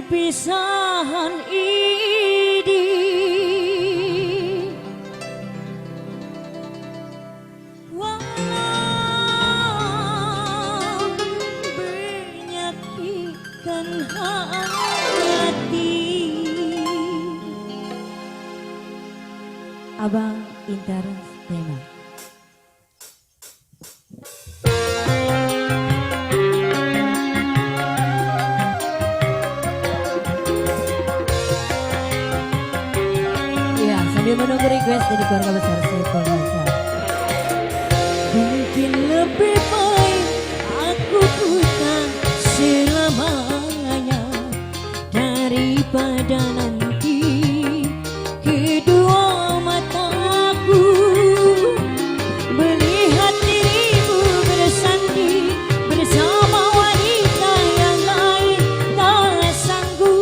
perpisahan ini walau menyakitkan hati. Abang Intar Tema. Sambil menunggu request dari keluarga besar Saiful Nazar. Mungkin lebih baik aku buta selamanya daripada nanti kedua mataku melihat dirimu bersanding bersama wanita yang lain. Tak sanggup,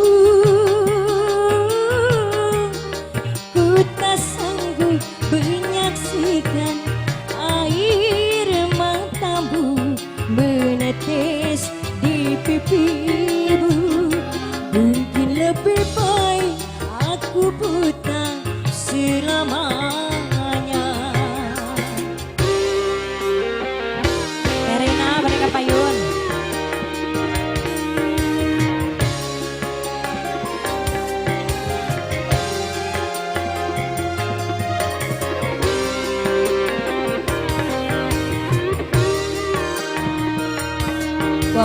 tak sanggup menyaksikan air matamu menetes di pipimu. Mungkin lebih baik aku buta selamanya. Erina Boneka Payun.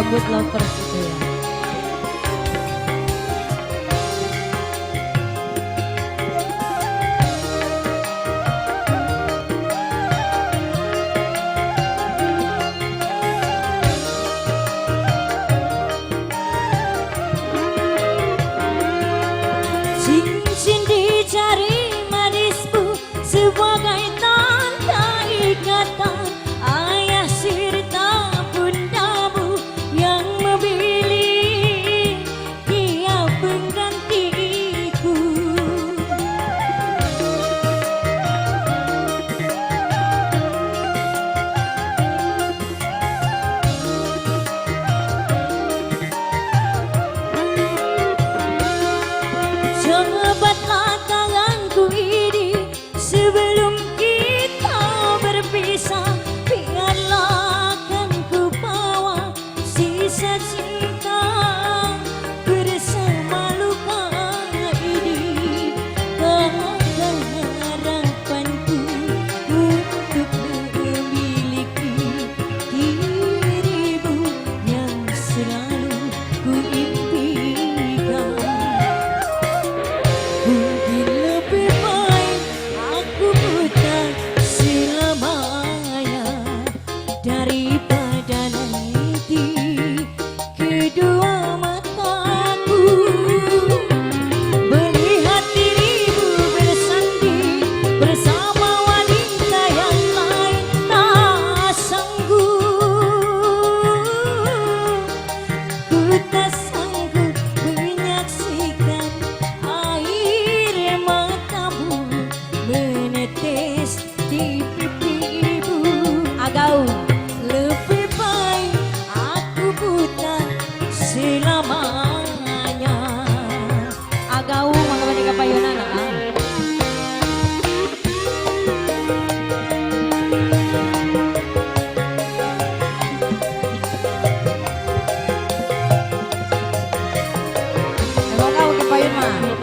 Good lovers itu ya. Cincin di jari manismu sebagai tanda ikatan ayah serta bundamu yang memilih dia penggantiku. Cobatlah tanganku ini sebelum kita berpisah. Biarlah akan ku bawa sisa cinta bersama luka ini. Ada harapanku untuk memiliki dirimu yang selalu ku impikan. Mungkin lebih baik aku buta selamanya daripada nanti kedua mataku melihat dirimu bersanding bersama wanita yang lain. Tak sanggup, ku tak sanggup menyaksikan air matamu menetes di pipimu. Agau, lebih baik aku buta selamanya. Agau Mangga Boneka Payunan. Emang kau ke payun mah?